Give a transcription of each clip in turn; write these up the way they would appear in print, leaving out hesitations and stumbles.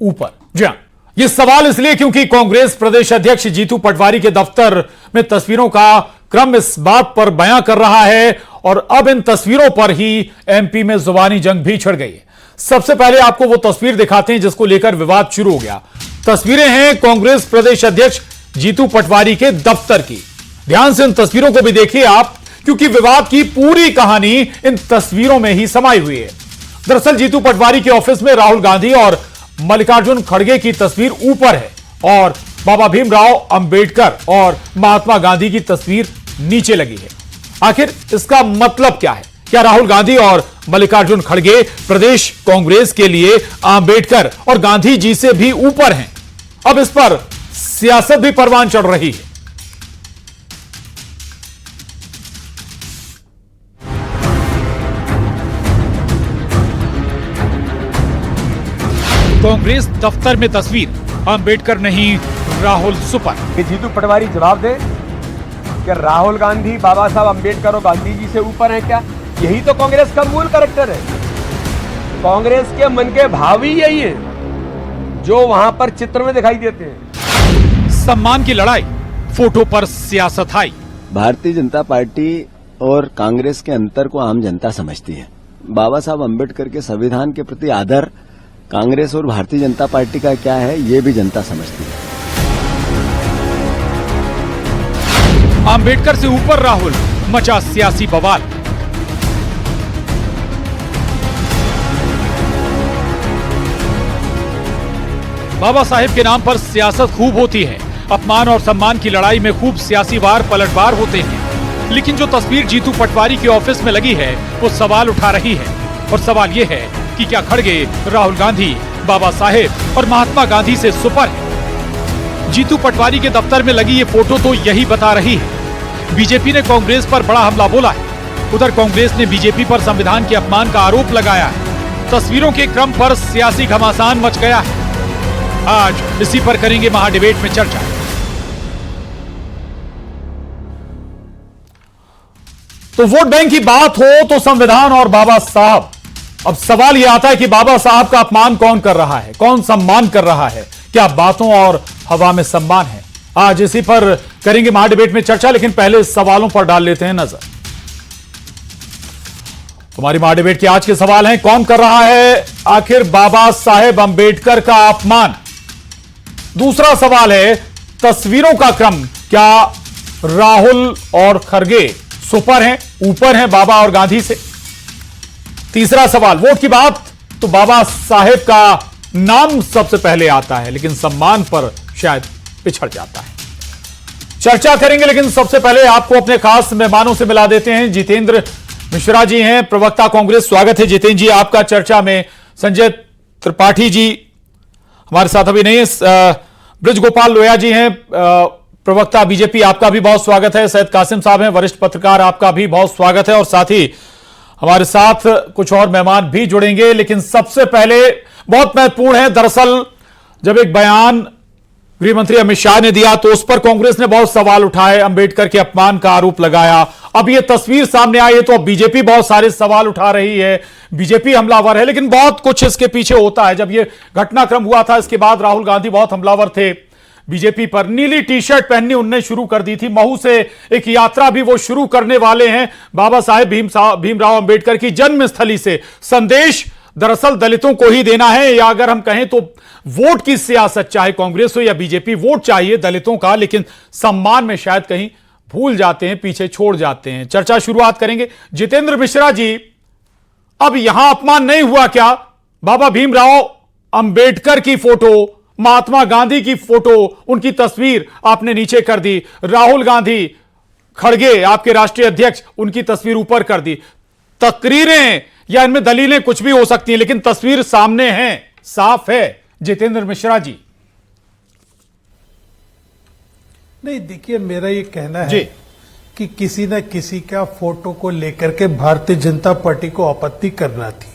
ऊपर। जी हां, यह सवाल इसलिए क्योंकि कांग्रेस प्रदेश अध्यक्ष जीतू पटवारी के दफ्तर में तस्वीरों का क्रम इस बात पर बयां कर रहा है और अब इन तस्वीरों पर ही एमपी में जुबानी जंग भी छिड़ गई है। सबसे पहले आपको वो तस्वीर दिखाते हैं जिसको लेकर विवाद शुरू हो गया। तस्वीरें हैं कांग्रेस प्रदेश अध्यक्ष जीतू पटवारी के दफ्तर की। ध्यान से इन तस्वीरों को भी देखिए आप, क्योंकि विवाद की पूरी कहानी इन तस्वीरों में ही समाई हुई है। दरअसल जीतू पटवारी के ऑफिस में राहुल गांधी और मल्लिकार्जुन खड़गे की तस्वीर ऊपर है और बाबा भीमराव अंबेडकर और महात्मा गांधी की तस्वीर नीचे लगी है। आखिर इसका मतलब क्या है? क्या राहुल गांधी और मल्लिकार्जुन खड़गे प्रदेश कांग्रेस के लिए अंबेडकर और गांधी जी से भी ऊपर हैं? अब इस पर सियासत भी परवान चढ़ रही है। कांग्रेस दफ्तर में तस्वीर, अंबेडकर नहीं राहुल सुपर। जीतू पटवारी जवाब दे कि राहुल गांधी बाबा साहब अंबेडकर और गांधी जी से ऊपर है क्या? यही तो कांग्रेस का मूल कैरेक्टर है। कांग्रेस के मन के भाव ही यही है जो वहां पर चित्र में दिखाई देते हैं। सम्मान की लड़ाई, फोटो पर सियासत आई। भारतीय जनता पार्टी और कांग्रेस के अंतर को आम जनता समझती है। बाबा साहब अंबेडकर के संविधान के प्रति आदर कांग्रेस और भारतीय जनता पार्टी का क्या है, ये भी जनता समझती है। अंबेडकर से ऊपर राहुल, मचा सियासी बवाल। बाबा साहेब के नाम पर सियासत खूब होती है। अपमान और सम्मान की लड़ाई में खूब सियासी वार पलटवार होते हैं। लेकिन जो तस्वीर जीतू पटवारी के ऑफिस में लगी है वो सवाल उठा रही है। और सवाल ये है कि क्या खड़गे राहुल गांधी बाबा साहेब और महात्मा गांधी से सुपर है? जीतू पटवारी के दफ्तर में लगी ये फोटो तो यही बता रही है। बीजेपी ने कांग्रेस पर बड़ा हमला बोला है। उधर कांग्रेस ने बीजेपी पर संविधान के अपमान का आरोप लगाया है। तस्वीरों के क्रम पर सियासी घमासान मच गया है। आज इसी पर करेंगे महाडिबेट में चर्चा। तो वोट बैंक की बात हो तो संविधान और बाबा साहब। अब सवाल यह आता है कि बाबा साहब का अपमान कौन कर रहा है, कौन सम्मान कर रहा है? क्या बातों और हवा में सम्मान है? आज इसी पर करेंगे महाडिबेट में चर्चा, लेकिन पहले सवालों पर डाल लेते हैं नजर। हमारी महाडिबेट के आज के सवाल हैं, कौन कर रहा है आखिर बाबा साहेब अंबेडकर का अपमान? दूसरा सवाल है, तस्वीरों का क्रम, क्या राहुल और खड़गे सुपर हैं, ऊपर हैं बाबा और गांधी से? तीसरा सवाल, वोट की बात तो बाबा साहेब का नाम सबसे पहले आता है लेकिन सम्मान पर शायद पिछड़ जाता है। चर्चा करेंगे, लेकिन सबसे पहले आपको अपने खास मेहमानों से मिला देते हैं। जितेंद्र मिश्रा जी हैं, प्रवक्ता कांग्रेस। स्वागत है जितेंद्र जी आपका चर्चा में। संजय त्रिपाठी जी हमारे साथ अभी नहीं है। ब्रज गोपाल लोया जी हैं, प्रवक्ता बीजेपी, आपका भी बहुत स्वागत है। सैयद कासिम साहब हैं, वरिष्ठ पत्रकार, आपका भी बहुत स्वागत है। और साथ ही हमारे साथ कुछ और मेहमान भी जुड़ेंगे, लेकिन सबसे पहले बहुत महत्वपूर्ण है। दरअसल जब एक बयान गृह मंत्री अमित शाह ने दिया तो उस पर कांग्रेस ने बहुत सवाल उठाए, अंबेडकर के अपमान का आरोप लगाया। अब यह तस्वीर सामने आई है तो अब बीजेपी बहुत सारे सवाल उठा रही है, बीजेपी हमलावर है, लेकिन बहुत कुछ इसके पीछे होता है। जब यह घटनाक्रम हुआ था इसके बाद राहुल गांधी बहुत हमलावर थे बीजेपी पर। नीली टी शर्ट पहननी उनने शुरू कर दी थी। महू से एक यात्रा भी वो शुरू करने वाले हैं बाबा साहेब भीमराव अंबेडकर की जन्मस्थली से। संदेश दरअसल दलितों को ही देना है, या अगर हम कहें तो वोट की सियासत, चाहे कांग्रेस हो या बीजेपी, वोट चाहिए दलितों का, लेकिन सम्मान में शायद कहीं भूल जाते हैं, पीछे छोड़ जाते हैं। चर्चा शुरुआत करेंगे। जितेंद्र मिश्रा जी, अब यहां अपमान नहीं हुआ क्या? बाबा भीमराव अंबेडकर की फोटो, महात्मा गांधी की फोटो, उनकी तस्वीर आपने नीचे कर दी। राहुल गांधी खड़गे आपके राष्ट्रीय अध्यक्ष, उनकी तस्वीर ऊपर कर दी। तकरीरें या इनमें दलीलें कुछ भी हो सकती हैं, लेकिन तस्वीर सामने है, साफ है। जितेंद्र मिश्रा जी। नहीं, देखिए, मेरा ये कहना है कि किसी न किसी का फोटो को लेकर के भारतीय जनता पार्टी को आपत्ति करना थी।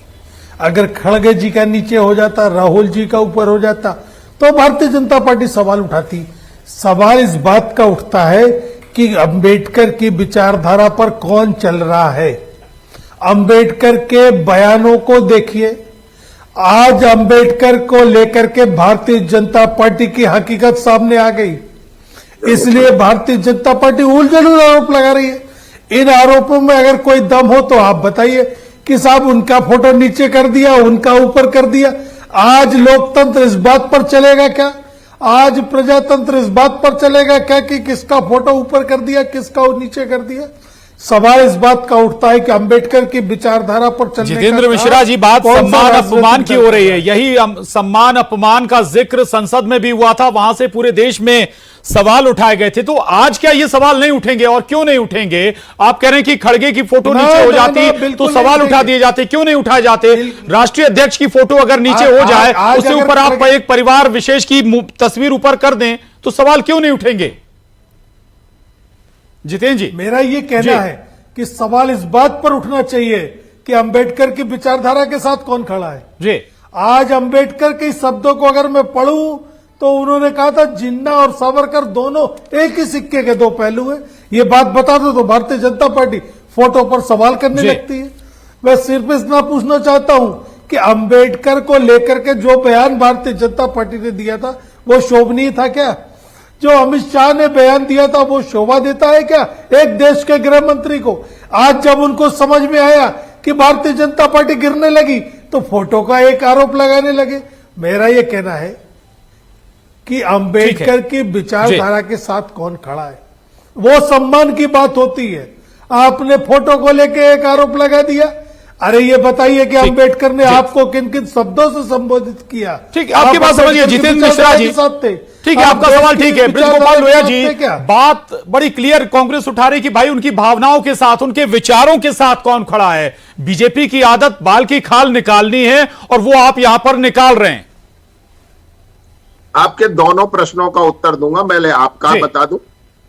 अगर खड़गे जी का नीचे हो जाता, राहुल जी का ऊपर हो जाता, तो भारतीय जनता पार्टी सवाल उठाती। सवाल इस बात का उठता है कि अंबेडकर की विचारधारा पर कौन चल रहा है। अंबेडकर के बयानों को देखिए, आज अंबेडकर को लेकर के भारतीय जनता पार्टी की हकीकत सामने आ गई, इसलिए भारतीय जनता पार्टी उलझन आरोप लगा रही है। इन आरोपों में अगर कोई दम हो तो आप बताइए कि साहब उनका फोटो नीचे कर दिया, उनका ऊपर कर दिया। आज लोकतंत्र इस बात पर चलेगा क्या, आज प्रजातंत्र इस बात पर चलेगा क्या कि किसका फोटो ऊपर कर दिया, किसका नीचे कर दिया? सवाल इस बात का उठता है कि अंबेडकर की विचारधारा पर चलने जितेंद्र मिश्रा जी, बात सम्मान अपमान की हो रही है। यही सम्मान अपमान का जिक्र संसद में भी हुआ था, वहां से पूरे देश में सवाल उठाए गए थे। तो आज क्या ये सवाल नहीं उठेंगे, और क्यों नहीं उठेंगे? आप कह रहे हैं कि खड़गे की फोटो नीचे हो जाती तो सवाल उठा दिए जाते, क्यों नहीं उठाए जाते? राष्ट्रीय अध्यक्ष की फोटो अगर नीचे हो जाए, उसके ऊपर आप एक परिवार विशेष की तस्वीर ऊपर कर दें, तो सवाल क्यों नहीं उठेंगे? जितेंद्र जी, मेरा ये कहना है कि सवाल इस बात पर उठना चाहिए कि अंबेडकर की विचारधारा के साथ कौन खड़ा है जी। आज अंबेडकर के शब्दों को अगर मैं पढ़ूं तो उन्होंने कहा था जिन्ना और सावरकर दोनों एक ही सिक्के के दो पहलू हैं। ये बात बता दो तो भारतीय जनता पार्टी फोटो पर सवाल करने लगती है। मैं सिर्फ इतना पूछना चाहता हूं कि अंबेडकर को लेकर के जो बयान भारतीय जनता पार्टी ने दिया था वो शोभनीय था क्या? जो अमित शाह ने बयान दिया था वो शोभा देता है क्या एक देश के गृह मंत्री को? आज जब उनको समझ में आया कि भारतीय जनता पार्टी गिरने लगी तो फोटो का एक आरोप लगाने लगे। मेरा ये कहना है कि अंबेडकर की विचारधारा के साथ कौन खड़ा है, वो सम्मान की बात होती है। आपने फोटो को लेके एक आरोप लगा दिया। अरे ये बताइए कि अंबेडकर ने आपको किन किन शब्दों से संबोधित किया? ठीक, आपकी बात समझिए जितेंद्र मिश्रा जी, ठीक है, आपका सवाल ठीक है। ब्रजगोपाल लोहिया जी, बात बड़ी क्लियर कांग्रेस उठा रही कि भाई उनकी भावनाओं के साथ, उनके विचारों के साथ कौन खड़ा है। बीजेपी की आदत बाल की खाल निकालनी है और वो आप यहां पर निकाल रहे हैं। आपके दोनों प्रश्नों का उत्तर दूंगा। मैं आपका बता दूं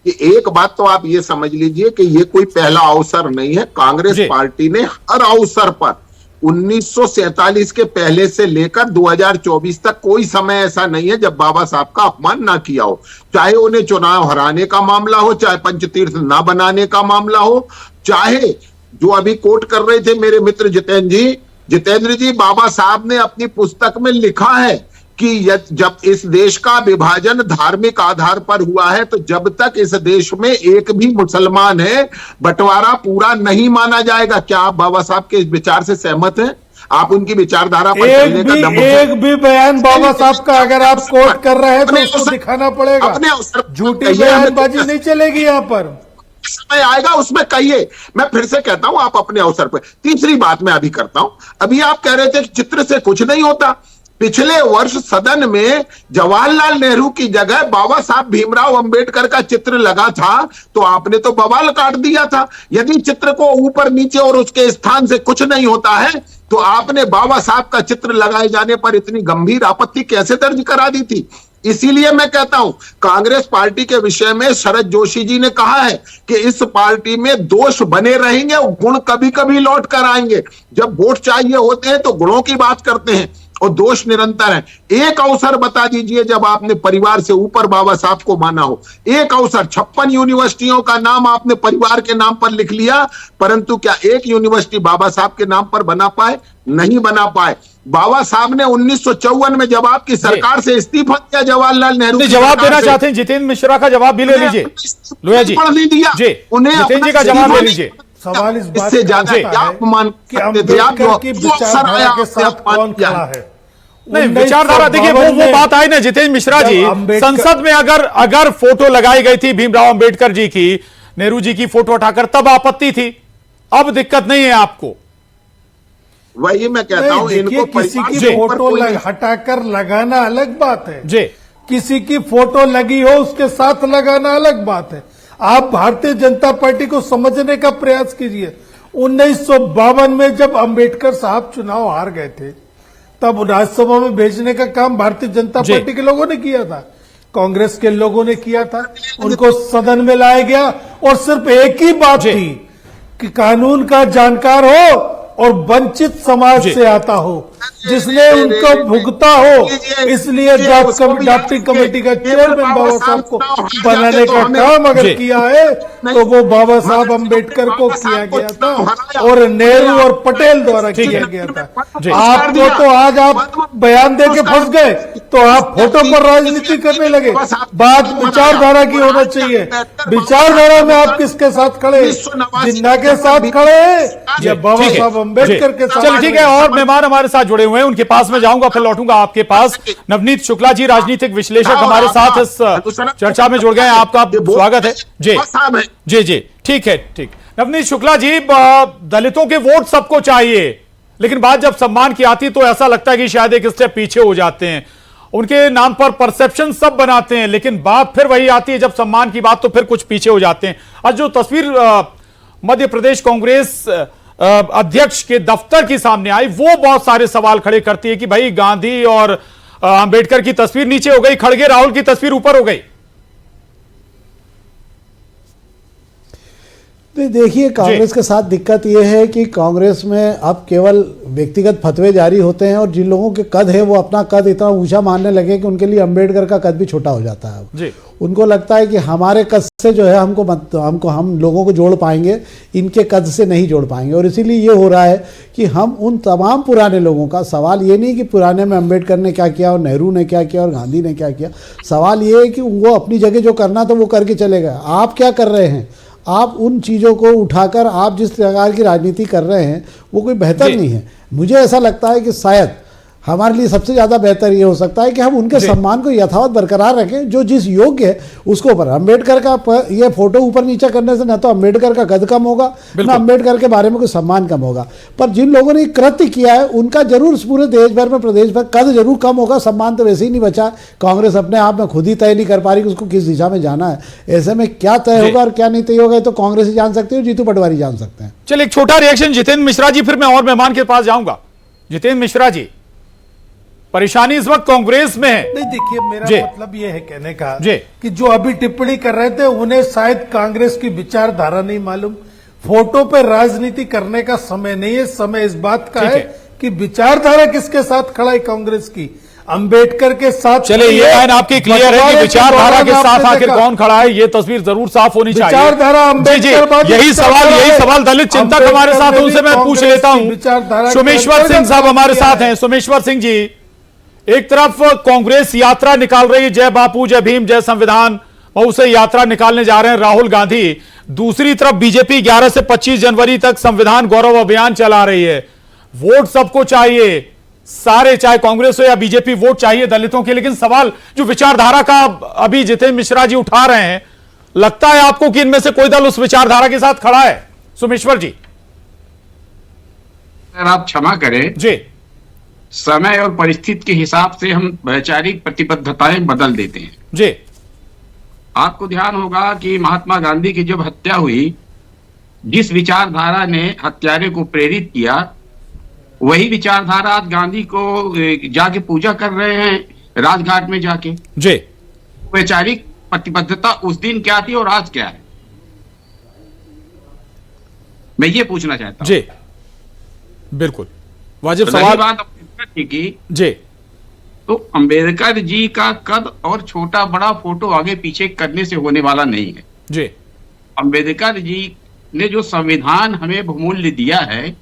कि एक बात तो आप ये समझ लीजिए कि ये कोई पहला अवसर नहीं है। कांग्रेस पार्टी ने हर अवसर पर 1947 के पहले से लेकर 2024 तक कोई समय ऐसा नहीं है जब बाबा साहब का अपमान ना किया हो। चाहे उन्हें चुनाव हराने का मामला हो, चाहे पंचतीर्थ ना बनाने का मामला हो, चाहे जो अभी कोट कर रहे थे मेरे मित्र जितेंद्र जी, बाबा साहब ने अपनी पुस्तक में लिखा है कि जब इस देश का विभाजन धार्मिक आधार पर हुआ है तो जब तक इस देश में एक भी मुसलमान है बंटवारा पूरा नहीं माना जाएगा। क्या आप बाबा साहब के इस विचार से सहमत हैं? आप उनकी विचारधारा पर चलने का दम एक भी बयान बाबा साहब का अगर आप कोट कर रहे हैं तो उसको दिखाना पड़ेगा। अपने अवसर झूठी बयानबाजी नहीं चलेगी यहाँ पर। समय आएगा उसमें कहिए। मैं फिर से कहता हूं आप अपने अवसर पर। तीसरी बात मैं अभी करता हूं। अभी आप कह रहे थे कि चित्र से कुछ नहीं होता। पिछले वर्ष सदन में जवाहरलाल नेहरू की जगह बाबा साहब भीमराव अंबेडकर का चित्र लगा था तो आपने तो बवाल काट दिया था। यदि चित्र को ऊपर नीचे और उसके स्थान से कुछ नहीं होता है तो आपने बाबा साहब का चित्र लगाए जाने पर इतनी गंभीर आपत्ति कैसे दर्ज करा दी थी? इसीलिए मैं कहता हूं कांग्रेस पार्टी के विषय में शरद जोशी जी ने कहा है कि इस पार्टी में दोष बने रहेंगे और गुण कभी कभी लौट कर आएंगे। जब वोट चाहिए होते हैं तो गुणों की बात करते हैं और दोष निरंतर है। एक अवसर बता दीजिए जब आपने परिवार से ऊपर बाबा साहब को माना हो। एक अवसर। 56 यूनिवर्सिटियों का नाम आपने परिवार के नाम पर लिख लिया, परंतु क्या एक यूनिवर्सिटी बाबा साहब के नाम पर बना पाए? नहीं बना पाए। बाबा साहब ने 1954 में जब आपकी सरकार से इस्तीफा दिया जवाहरलाल नेहरू, जवाब देना चाहते हैं जितेंद्र मिश्रा का जवाब भी ले लीजिए। लोहिया जी, नहीं दिया उन्हें, जितेंद्र जी का जवाब ले लीजिए। सवाल इस बात इससे ज्यादा क्या अपमान कि अंबेडकर की विचारधारा के साथ कौन खड़ा है? नहीं, विचारधारा देखिए वो बात आई ना जितेंद्र मिश्रा जी, संसद में अगर फोटो लगाई गई थी भीमराव अंबेडकर जी की, नेहरू जी की फोटो हटाकर, तब आपत्ति थी। अब दिक्कत नहीं है आपको। वही मैं कहता हूं इनको किसी की फोटो हटाकर लगाना अलग बात है जी, किसी की फोटो लगी हो उसके साथ लगाना अलग बात है। आप भारतीय जनता पार्टी को समझने का प्रयास कीजिए। 1952 में जब अंबेडकर साहब चुनाव हार गए थे तब राज्यसभा में भेजने का काम भारतीय जनता पार्टी के लोगों ने किया था, कांग्रेस के लोगों ने किया था। उनको सदन में लाया गया और सिर्फ एक ही बात थी कि कानून का जानकार हो और वंचित समाज से आता हो, जिसने उनको भुगता हो, इसलिए ड्राफ्टिंग कमेटी का चेयरमैन बाबा साहब को बनाने का काम अगर किया है तो वो बाबा साहब अम्बेडकर को किया गया था और नेहरू और पटेल द्वारा किया गया था। आपको तो आज आप बयान दे के फंस गए, तो आप फोटो पर राजनीति करने लगे। बात विचारधारा की होना चाहिए। विचारधारा में आप किसके साथ खड़े, जिन्ना के साथ खड़े या बाबा साहब अम्बेडकर के साथ? चलिए ठीक है, और मेहमान हमारे साथ जुड़े हुए हैं, उनके पास में जाऊंगा, फिर लौटूंगा आपके पास। नवनीत शुक्ला जी, राजनीतिक विश्लेषक, हमारे साथ इस चर्चा में जुड़ गए हैं। आपका स्वागत है जी। जी जी, ठीक है, ठीक। नवनीत शुक्ला जी, दलितों के वोट सबको चाहिए, लेकिन बात जब सम्मान की आती तो ऐसा लगता है कि शायद एक स्टेप पीछे हो जाते हैं। उनके नाम पर परसेप्शन सब बनाते हैं, लेकिन बात फिर वही आती है जब सम्मान की बात, तो फिर कुछ पीछे हो जाते हैं। आज जो तस्वीर मध्य प्रदेश कांग्रेस अध्यक्ष के दफ्तर की सामने आई, वो बहुत सारे सवाल खड़े करती है कि भाई गांधी और अंबेडकर की तस्वीर नीचे हो गई, खड़गे राहुल की तस्वीर ऊपर हो गई। तो देखिए, कांग्रेस के साथ दिक्कत यह है कि कांग्रेस में अब केवल व्यक्तिगत फतवे जारी होते हैं और जिन लोगों के कद है वो अपना कद इतना ऊंचा मानने लगे कि उनके लिए अंबेडकर का कद भी छोटा हो जाता है जी। उनको लगता है कि हमारे कद से जो है हम लोगों को जोड़ पाएंगे, इनके कद से नहीं जोड़ पाएंगे। और इसीलिए ये हो रहा है कि हम उन तमाम पुराने लोगों का, सवाल ये नहीं कि पुराने में अंबेडकर ने क्या किया और नेहरू ने क्या किया और गांधी ने क्या किया, सवाल ये है कि वो अपनी जगह जो करना था वो करके चले गए। आप क्या कर रहे हैं? आप उन चीज़ों को उठाकर आप जिस प्रकार की राजनीति कर रहे हैं वो कोई बेहतर नहीं है। मुझे ऐसा लगता है कि शायद हमारे लिए सबसे ज़्यादा बेहतर ये हो सकता है कि हम उनके सम्मान को यथावत बरकरार रखें, जो जिस योग्य है उसको ऊपर। अम्बेडकर का ये फोटो ऊपर नीचे करने से न तो अम्बेडकर का कद कम होगा, न अम्बेडकर के बारे में कोई सम्मान कम होगा। पर जिन लोगों ने कृत्य किया है उनका जरूर पूरे देश भर में, प्रदेश भर कद जरूर कम होगा, सम्मान तो वैसे ही नहीं बचा। कांग्रेस अपने आप में खुद ही तय नहीं कर पा रही कि उसको किस दिशा में जाना है। ऐसे में क्या तय होगा और क्या नहीं तय होगा तो कांग्रेस ही जान सकती है, जीतू पटवारी जान सकते हैं। चलिए, एक छोटा रिएक्शन जितेंद्र मिश्रा जी, फिर मैं और मेहमान के पास जाऊंगा। जितेंद्र मिश्रा जी, परेशानी इस वक्त कांग्रेस में है। नहीं, देखिए, मेरा मतलब यह है कहने का कि जो अभी टिप्पणी कर रहे थे उन्हें शायद कांग्रेस की विचारधारा नहीं मालूम। फोटो पे राजनीति करने का समय नहीं है। समय इस बात का है कि विचारधारा किसके साथ खड़ा है कांग्रेस की। अंबेडकर के साथ। चले, ये लाइन आपकी क्लियर है कि विचारधारा के साथ आखिर कौन खड़ा है, ये तस्वीर जरूर साफ होनी चाहिए। विचारधारा अंबेडकर, यही सवाल दलित चिंतक हमारे साथ, उनसे मैं पूछ लेता हूं। सोमेश्वर सिंह साहब हमारे साथ हैं। सोमेश्वर सिंह जी, एक तरफ कांग्रेस यात्रा निकाल रही है, जय बापू जय भीम जय संविधान, और उसे यात्रा निकालने जा रहे हैं राहुल गांधी। दूसरी तरफ बीजेपी 11 से 25 जनवरी तक संविधान गौरव अभियान चला रही है। वोट सबको चाहिए, सारे, चाहे कांग्रेस हो या बीजेपी, वोट चाहिए दलितों के। लेकिन सवाल जो विचारधारा का अभी जितेंद्र मिश्रा जी उठा रहे हैं, लगता है आपको कि इनमें से कोई दल उस विचारधारा के साथ खड़ा है? सोमेश्वर जी, अगर आप क्षमा करें जी, समय और परिस्थिति के हिसाब से हम वैचारिक प्रतिबद्धताएं बदल देते हैं जी। आपको ध्यान होगा कि महात्मा गांधी की जब हत्या हुई, जिस विचारधारा ने हत्यारे को प्रेरित किया, वही विचारधारा आज गांधी को जाके पूजा कर रहे हैं राजघाट में जाके जी। वैचारिक प्रतिबद्धता उस दिन क्या थी और आज क्या है, मैं ये पूछना चाहता हूं जी। बिल्कुल वाजिब तो सवाल। बात की जी, तो अंबेडकर जी का कद और छोटा बड़ा फोटो आगे पीछे करने से होने वाला नहीं है जी। अंबेडकर जी ने जो संविधान हमें बहुमूल्य दिया है,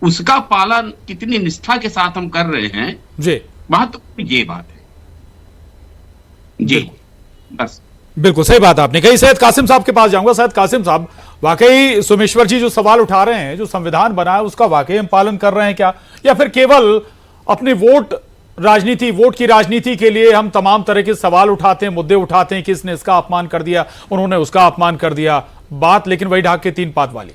उसका पालन कितनी निष्ठा के साथ हम कर रहे हैं जी, महत्वपूर्ण ये बात है जी। बस बिल्कुल सही बात आपने कही। सैयद कासिम साहब के पास जाऊंगा। सैयद कासिम साहब, वाकई सोमेश्वर जी जो सवाल उठा रहे हैं, जो संविधान बना है उसका वाकई हम पालन कर रहे हैं क्या, या फिर केवल अपनी वोट की राजनीति के लिए हम तमाम तरह के सवाल उठाते हैं, मुद्दे उठाते हैं कि इसने इसका अपमान कर दिया, उन्होंने उसका अपमान कर दिया, बात लेकिन वही ढाक के तीन पात वाली।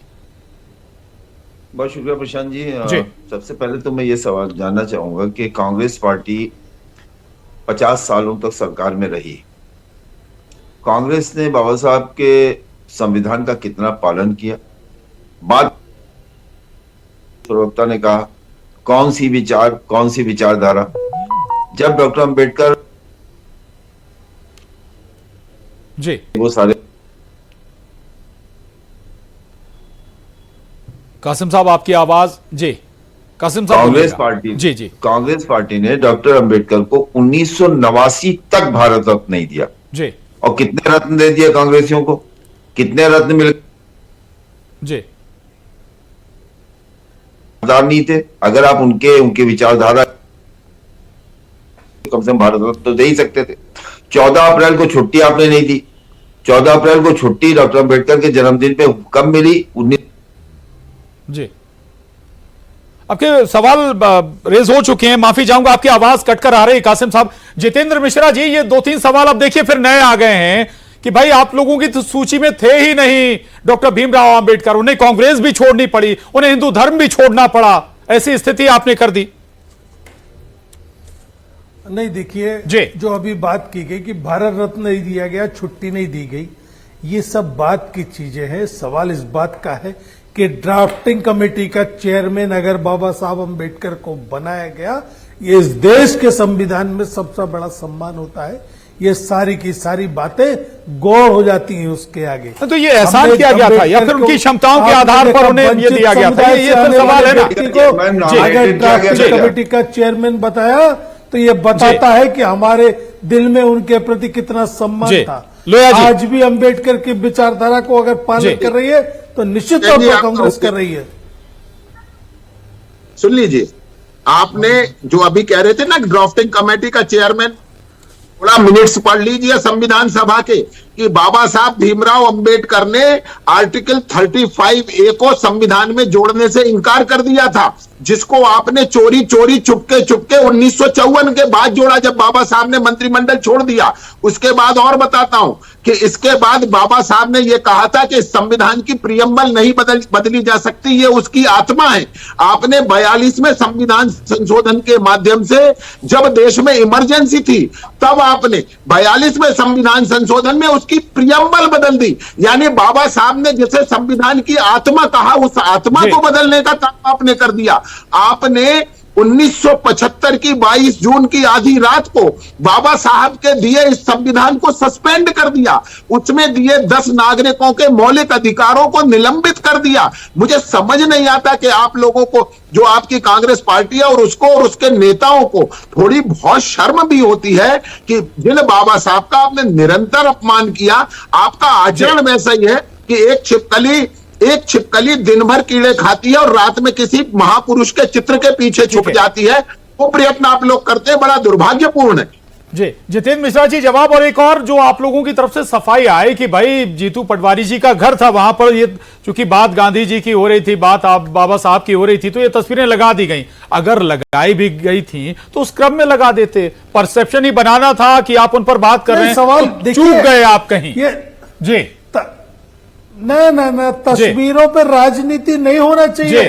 बहुत शुक्रिया प्रशांत जी। सबसे पहले तो मैं ये सवाल जानना चाहूंगा कि कांग्रेस पार्टी 50 सालों तक सरकार में रही, कांग्रेस ने बाबा साहब के संविधान का कितना पालन किया? बात प्रवक्ता ने कहा कौन सी विचारधारा, जब डॉक्टर अंबेडकर जी, वो सारे कासिम साहब आपकी आवाज जी। कासिम साहब कांग्रेस बोलिएगा। पार्टी जी जी कांग्रेस पार्टी ने डॉक्टर अंबेडकर को 1989 तक भारत रत्न नहीं दिया। जी और कितने रत्न दे दिए कांग्रेसियों को? कितने रत्न मिले? जी नहीं थे। अगर आप उनके विचारधारा कम से कम भारत रत्न तो दे ही सकते थे। 14 अप्रैल को छुट्टी आपने नहीं दी। 14 अप्रैल को छुट्टी डॉक्टर अंबेडकर के जन्मदिन पे कब मिली? जी आपके सवाल रेज हो चुके हैं, माफी चाहूंगा आपकी आवाज कटकर आ रही है कासिम साहब। जितेंद्र मिश्रा जी, ये 2-3 सवाल अब देखिए फिर नए आ गए हैं कि भाई आप लोगों की तो सूची में थे ही नहीं डॉक्टर भीमराव अंबेडकर, उन्हें कांग्रेस भी छोड़नी पड़ी, उन्हें हिंदू धर्म भी छोड़ना पड़ा, ऐसी स्थिति आपने कर दी। नहीं देखिए, जो अभी बात की गई कि भारत रत्न नहीं दिया गया, छुट्टी नहीं दी गई, ये सब बात की चीजें हैं। सवाल इस बात का है कि ड्राफ्टिंग कमेटी का चेयरमैन अगर बाबा साहब अंबेडकर को बनाया गया, ये इस देश के संविधान में सबसे बड़ा सम्मान होता है। ये सारी की सारी बातें गौर हो जाती हैं उसके आगे। तो ये एहसान किया गया था या फिर उनकी क्षमताओं के आधार पर उन्हें ये दिया गया था? ये तो सवाल है ना। अगर ड्राफ्टिंग कमेटी का चेयरमैन बताया तो ये बताता है कि हमारे दिल में उनके प्रति कितना सम्मान था। आज भी अंबेडकर की विचारधारा को अगर पालन कर रही है तो निश्चित तौर पर कांग्रेस कर रही है। सुन लीजिए, आपने जो अभी कह रहे थे ना ड्राफ्टिंग कमेटी का चेयरमैन, थोड़ा मिनट्स पढ़ लीजिए संविधान सभा के कि बाबा साहब भीमराव अंबेडकर ने आर्टिकल 35A को संविधान में जोड़ने से इनकार कर दिया था, जिसको आपने चोरी चोरी चुपके चुपके 1954 के बाद जोड़ा, जब बाबा साहब ने मंत्रिमंडल छोड़ दिया। उसके बाद और बताता हूं कि इसके बाद बाबा साहब ने यह कहा था कि संविधान की प्रियम्बल नहीं बदली जा सकती, ये उसकी आत्मा है। आपने 42 में संविधान संशोधन के माध्यम से, जब देश में इमरजेंसी थी, तब आपने 42 में संविधान संशोधन में उसकी प्रियम्बल बदल दी। यानी बाबा साहब ने जिसे संविधान की आत्मा कहा, उस आत्मा को बदलने का काम आपने कर दिया। आपने 1975 की 22 जून की आधी रात को बाबा साहब के दिए इस संविधान को सस्पेंड कर दिया, उसमें दिए 10 नागरिकों के मौलिक अधिकारों को निलंबित कर दिया। मुझे समझ नहीं आता कि आप लोगों को, जो आपकी कांग्रेस पार्टी है और उसको और उसके नेताओं को थोड़ी बहुत शर्म भी होती है कि जिन बाबा साहब का आपने निरंतर अपमान किया, आपका आचरण वैसा ही है कि एक छिपकली दिन भर कीड़े खाती है और रात में किसी महापुरुष के चित्र के पीछे छुप जाती है। वो प्रयत्न आप लोग करते हैं, बड़ा दुर्भाग्यपूर्ण है। जी जितेंद्र मिश्रा जी, जवाब। और एक और जो आप लोगों की तरफ से सफाई आई कि भाई जीतू पटवारी जी का घर था वहां पर, ये चूंकि बात गांधी जी की हो रही थी, बात आप बाबा साहब की हो रही थी, तो ये तस्वीरें लगा दी गई। अगर लगाई भी गई थी तो उस क्रम में लगा देते, परसेप्शन ही बनाना था कि आप उन पर बात कर रहे हैं, सवाल चूक गए आप कहीं। जी ना तस्वीरों पे राजनीति नहीं होना चाहिए।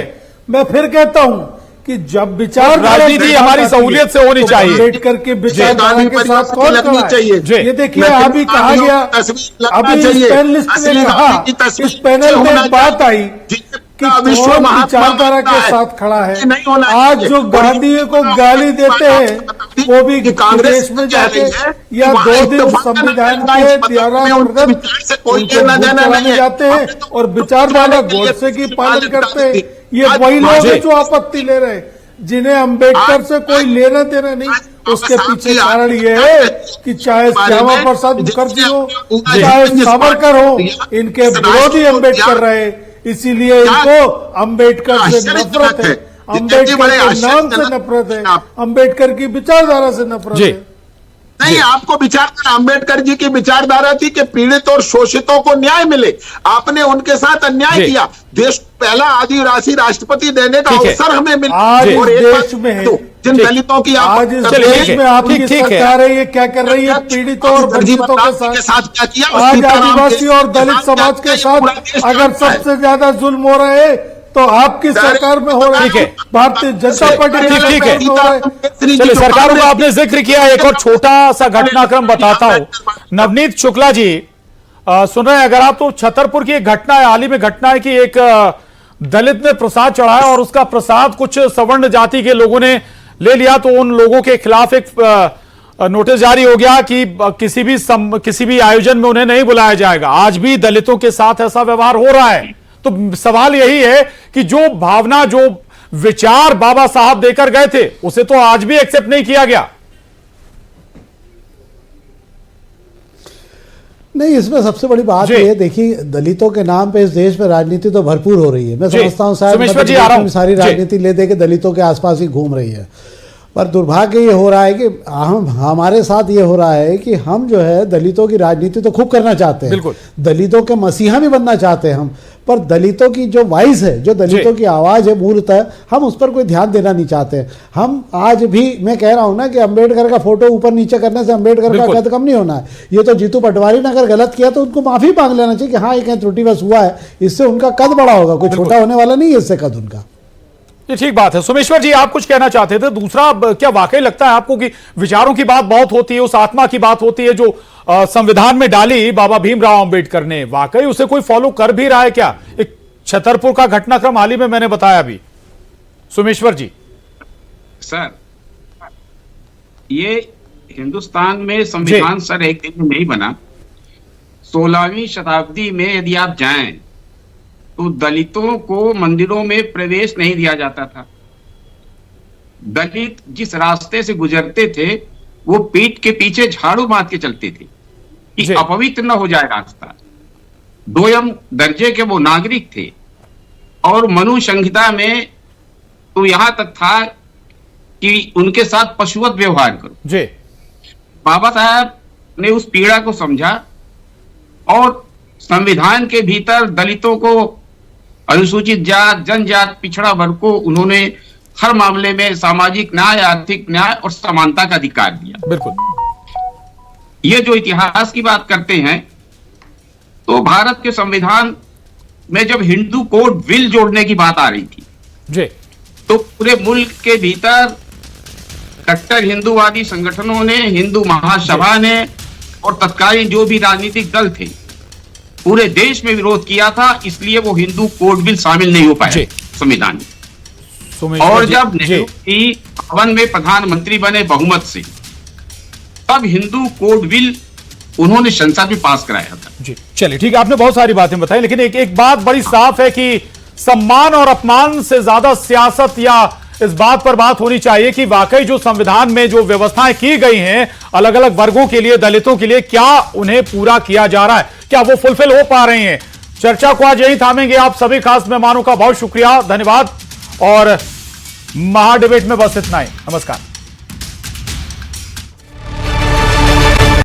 मैं फिर कहता हूं कि जब विचार राजनीति हमारी सहूलियत से होनी चाहिए। अंबेडकर के विचारधारा के साथ कौन लगनी चाहिए? ये देखिए, अभी कहा गया, अभी इस पैनलिस्ट ने कहा, इस पैनल में बात आई कि कौन विचारधारा के साथ खड़ा है। आज जो गांधी को गाली देते हैं वो भी कांग्रेस में जाते या 2 दिन संविधान के द्वारा जाते हैं और विचारधारा गोडसे की पालन करते हैं। ये वही लोग हैं जो आपत्ति ले रहे हैं, जिन्हें अंबेडकर से कोई लेना देना नहीं। उसके पीछे कारण ये है कि चाहे श्यामा प्रसाद मुखर्जी हो, चाहे सावरकर हो, इनके विरोधी अंबेडकर रहे, इसीलिए इनको अंबेडकर से नफरत है, अंबेडकर के नाम से नफरत है, अंबेडकर की विचारधारा से नफरत है। नहीं, आपको विचारधारा अंबेडकर जी की विचारधारा थी कि पीड़ित और शोषितों को न्याय मिले। आपने उनके साथ अन्याय किया। देश पहला आदिवासी राष्ट्रपति देने का अवसर हमें मिला। आज और देश में जिन दलितों की आज इस देश में आपकी सरकार है, ये क्या कर रही है? पीड़ितों और वंचितों के साथ क्या किया? आज आदिवासी और दलित समाज के साथ अगर सबसे ज्यादा जुल्म हो रहे हैं तो आपकी सरकार में हो रहा है। भारतीय जनता पार्टी ठीक है। चलिए, सरकारों का आपने जिक्र किया, एक और छोटा सा घटनाक्रम बताता हूं। नवनीत शुक्ला जी सुन रहे हैं अगर आप, तो छतरपुर की एक घटना है, हाल ही में घटना है कि एक दलित ने प्रसाद चढ़ाया और उसका प्रसाद कुछ सवर्ण जाति के लोगों ने ले लिया, तो उन लोगों के खिलाफ एक नोटिस जारी हो गया कि किसी भी आयोजन में उन्हें नहीं बुलाया जाएगा। आज भी दलितों के साथ ऐसा व्यवहार हो रहा है। तो सवाल यही है कि जो भावना, जो विचार बाबा साहब देकर गए थे, उसे तो आज भी एक्सेप्ट नहीं किया गया। नहीं, इसमें सबसे बड़ी बात यह है, देखिए दलितों के नाम पे इस देश में राजनीति तो भरपूर हो रही है। मैं समझता हूं शायद सारी राजनीति ले दे के दलितों के आसपास ही घूम रही है, पर दुर्भाग्य ये हो रहा है कि हमारे साथ ये हो रहा है कि हम जो है दलितों की राजनीति तो खूब करना चाहते हैं, दलितों के मसीहा भी बनना चाहते हैं हम, पर दलितों की जो वॉइस है, जो दलितों की आवाज़ है मूलतः, हम उस पर कोई ध्यान देना नहीं चाहते। हम आज भी, मैं कह रहा हूं ना कि अंबेडकर का फोटो ऊपर नीचे करने से अंबेडकर का कद कम नहीं होना है। ये तो जीतू पटवारी ने अगर गलत किया तो उनको माफी मांग लेना चाहिए कि हाँ एक त्रुटि बस हुआ है, इससे उनका कद बड़ा होगा, कोई छोटा होने वाला नहीं है इससे कद उनका। ये ठीक बात है। सोमेश्वर जी, आप कुछ कहना चाहते थे। दूसरा, क्या वाकई लगता है आपको कि विचारों की बात बहुत होती है, उस आत्मा की बात होती है जो संविधान में डाली बाबा भीमराव अंबेडकर ने, वाकई उसे कोई फॉलो कर भी रहा है क्या? एक छतरपुर का घटनाक्रम हाल ही में मैंने बताया अभी। सोमेश्वर जी सर, ये हिंदुस्तान में संविधान सर एक दिन में नहीं बना। 16वीं शताब्दी में यदि आप जाएं तो दलितों को मंदिरों में प्रवेश नहीं दिया जाता था। दलित जिस रास्ते से गुजरते थे वो पीठ के पीछे झाड़ू मार के चलते थे कि अपवित्र न हो जाए रास्ता। दोयम दर्जे के वो नागरिक थे। और मनु संहिता में तो यहां तक था कि उनके साथ पशुवत व्यवहार करो। जी। बाबा साहब ने उस पीड़ा को समझा और संविधान के भीतर दलितों को, अनुसूचित जात, जनजात, पिछड़ा वर्ग को उन्होंने हर मामले में सामाजिक न्याय, आर्थिक न्याय और समानता का अधिकार दिया। बिल्कुल। ये जो इतिहास की बात करते हैं, तो भारत के संविधान में जब हिंदू कोड बिल जोड़ने की बात आ रही थी जी, तो पूरे मुल्क के भीतर कट्टर हिंदूवादी संगठनों ने, हिंदू महासभा ने और तत्कालीन जो भी राजनीतिक दल थे, पूरे देश में विरोध किया था। इसलिए वो हिंदू कोड बिल शामिल नहीं हो पाया संविधान में। और जब नेहरू की भवन में प्रधानमंत्री बने बहुमत से, तब हिंदू कोड बिल उन्होंने संसद में पास कराया था। जी, चलिए ठीक है, आपने बहुत सारी बातें बताई, लेकिन एक बात बड़ी साफ है कि सम्मान और अपमान से ज्यादा सियासत या इस बात पर बात होनी चाहिए कि वाकई जो संविधान में जो व्यवस्थाएं की गई हैं अलग अलग वर्गों के लिए, दलितों के लिए, क्या उन्हें पूरा किया जा रहा है, क्या वो फुलफिल हो पा रहे हैं। चर्चा को आज यही थामेंगे। आप सभी खास मेहमानों का बहुत शुक्रिया, धन्यवाद, और महाडिबेट में बस इतना ही। नमस्कार।